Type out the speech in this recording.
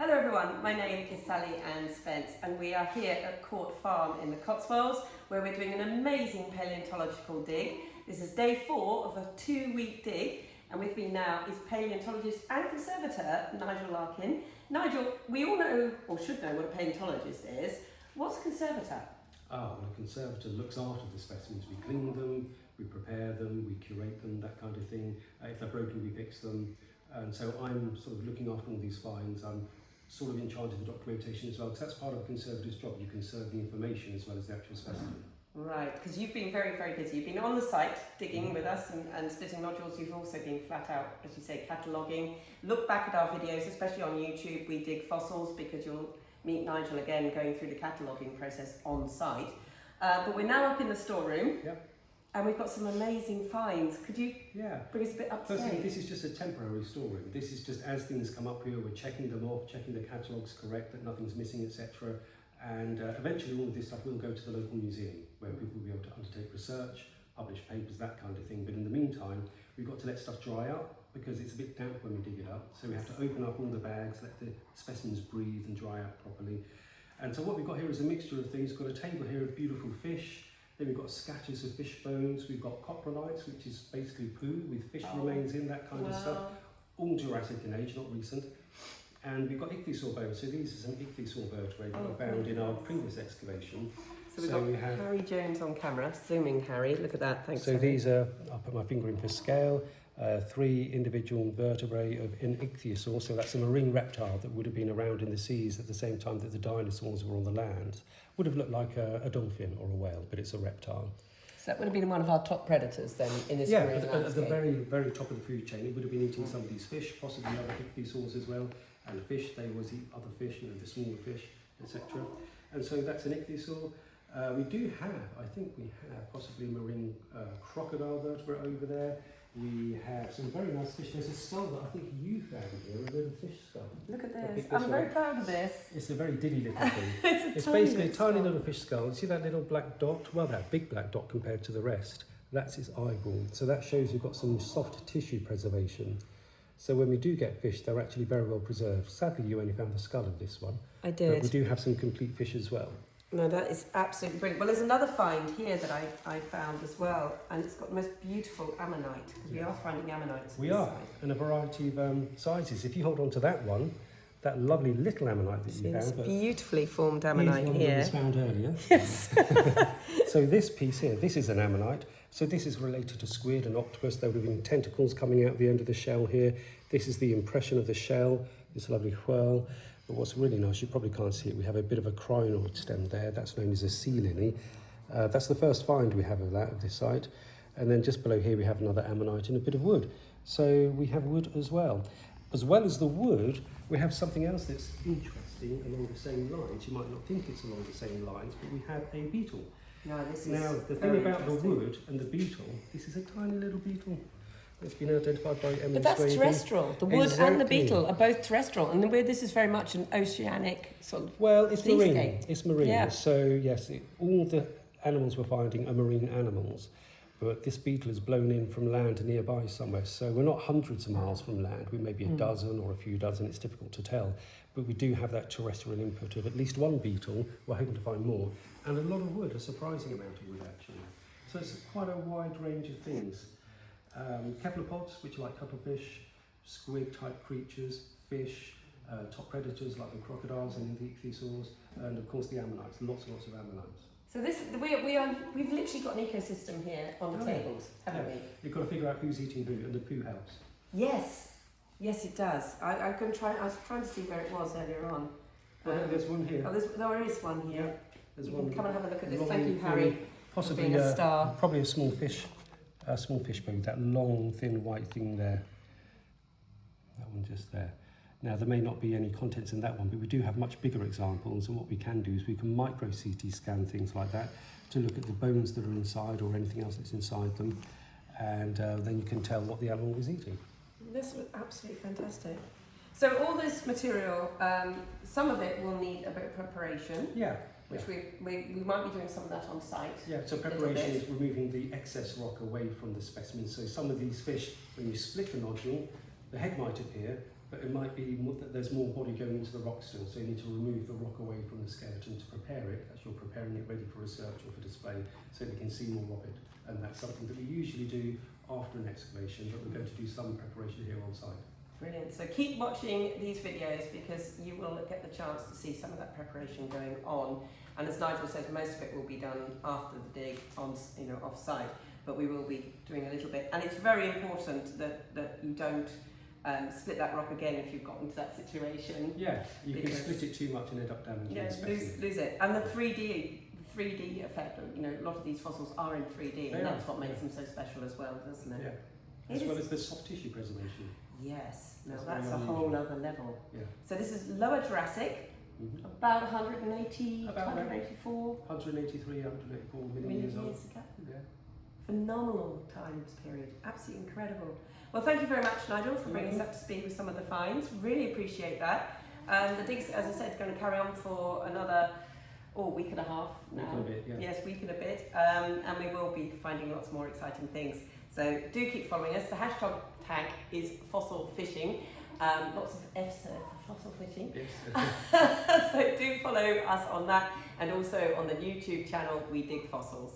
Hello everyone, my name is Sally and Spence and we are here at Court Farm in the Cotswolds where we're doing an amazing paleontological dig. This is day 4 of a 2-week dig and with me now is paleontologist and conservator Nigel Larkin. Nigel, we all know, or should know, what a paleontologist is. What's a conservator? Well, a conservator looks after the specimens. We clean them, we prepare them, we curate them, that kind of thing. If they're broken, we fix them. And so I'm sort of looking after all these finds. I'm sort of in charge of the documentation as well, because that's part of a conservator's job. You conserve the information as well as the actual specimen. Right, because you've been very, very busy. You've been on the site digging with us and splitting nodules. You've also been flat out, as you say, cataloguing. Look back at our videos, especially on YouTube. We dig fossils because you'll meet Nigel again going through the cataloguing process on site. But we're now up in the storeroom. Yep. And we've got some amazing finds. Could you bring us a bit up to date? This is just a temporary storeroom. This is just as things come up here, we're checking them off, checking the catalogue's correct, that nothing's missing, etc. And eventually all of this stuff will go to the local museum where people will be able to undertake research, publish papers, that kind of thing. But in the meantime, we've got to let stuff dry out because it's a bit damp when we dig it up. So we have to open up all the bags, let the specimens breathe and dry out properly. And so what we've got here is a mixture of things. We've got a table here of beautiful fish. Then we've got scatters of fish bones. We've got coprolites, which is basically poo with fish remains in, that kind of stuff. All Jurassic in age, not recent. And we've got ichthyosaur bones. So these are some ichthyosaur vertebrae that were found in our previous excavation. So we have Harry Jones on camera, zooming Harry. Look at that, thanks. So these are, I'll put my finger in for scale, 3 individual vertebrae of an ichthyosaur. So that's a marine reptile that would have been around in the seas at the same time that the dinosaurs were on the land. Would have looked like a dolphin or a whale, but it's a reptile. So that would have been one of our top predators then in this marine landscape. At the very, very top of the food chain. It would have been eating some of these fish, possibly other ichthyosaurs as well. And fish, they always eat other fish, the smaller fish, etc. And so that's an ichthyosaur. We do have, I think we have possibly a marine crocodile vertebrate over there. We have some very nice fish. There's a skull that I think you found here, a little fish skull. Look at this. I'm very proud of this. It's a very diddy little thing. It's basically a tiny little fish skull. You see that little black dot? Well, that big black dot compared to the rest, that's its eyeball. So that shows we've got some soft tissue preservation. So when we do get fish, they're actually very well preserved. Sadly, you only found the skull of this one. I did. But we do have some complete fish as well. No, that is absolutely brilliant. Well, there's another find here that I found as well, and it's got the most beautiful ammonite, because we are finding ammonites. We are, and a variety of sizes. If you hold on to that one, that lovely little ammonite that you found. Beautifully formed ammonite one here. That was found earlier. Yes. So this piece here, this is an ammonite. So this is related to squid and octopus. There would have been tentacles coming out the end of the shell here. This is the impression of the shell, this lovely whorl. But what's really nice, you probably can't see it, we have a bit of a crinoid stem there. That's known as a sea lily. That's the first find we have of that, of this site. And then just below here we have another ammonite and a bit of wood. So we have wood as well. As well as the wood, we have something else that's interesting along the same lines. You might not think it's along the same lines, but we have a beetle. No, this is now, the thing about the wood and the beetle, this is a tiny little beetle. It's been identified by Emily. But that's terrestrial. The wood and the beetle are both terrestrial, and this is very much an oceanic sort of. Well, it's seascape. marine. It's marine. Yeah. So yes, all the animals we're finding are marine animals, but this beetle is blown in from land nearby somewhere. So we're not hundreds of miles from land. We may be a dozen or a few dozen. It's difficult to tell, but we do have that terrestrial input of at least one beetle. We're hoping to find more, and a lot of wood, a surprising amount of wood actually. So it's quite a wide range of things. Cephalopods, which are like cuttlefish, squid-type creatures, fish, top predators like the crocodiles and the ichthyosaurs, and of course the ammonites. Lots and lots of ammonites. So we've literally got an ecosystem here on the tables, haven't we? You've got to figure out who's eating who, and the poo helps. Yes, yes, it does. I was trying to see where it was earlier on. Well, there's one here. There is one here. Yeah, there's you one. can come and have a look at this. Long Thank you, Harry. Possibly being a star. Probably a small fish. A small fish bone, that long, thin, white thing there. That one just there. Now, there may not be any contents in that one, but we do have much bigger examples, and what we can do is we can micro-CT scan things like that to look at the bones that are inside or anything else that's inside them, and then you can tell what the animal was eating. This was absolutely fantastic. So all this material, some of it will need a bit of preparation. Yeah. Which we might be doing some of that on site. Yeah, so preparation is removing the excess rock away from the specimen. So some of these fish, when you split the nodule, the head might appear, but it might be that there's more body going into the rock still, so you need to remove the rock away from the skeleton to prepare it, as you're preparing it ready for research or for display, so that you can see more of it. And that's something that we usually do after an excavation, but we're going to do some preparation here on site. Brilliant. So keep watching these videos because you will get the chance to see some of that preparation going on. And as Nigel says, most of it will be done after the dig on, off site, but we will be doing a little bit. And it's very important that you don't split that rock again if you've got into that situation. Yeah, you can split it too much and end up damaging the specimen. Lose it. And the 3D effect, a lot of these fossils are in 3D, and that's what makes them so special as well, doesn't it? Yeah. As well as the soft tissue preservation. Yes, no, that's a whole other level. Yeah. So this is Lower Jurassic, about 180, 184, 183, 184 million years old. ago. Yeah. Phenomenal time period, absolutely incredible. Well, thank you very much, Nigel, for bringing us up to speed with some of the finds. Really appreciate that. The digs, as I said, going to carry on for another week and a half now. Week and a bit, yeah. Yes, week and a bit, and we will be finding lots more exciting things. So do keep following us. The hashtag tag is fossil fishing. Lots of F's there for fossil fishing. Yes. So do follow us on that, and also on the YouTube channel We Dig Fossils.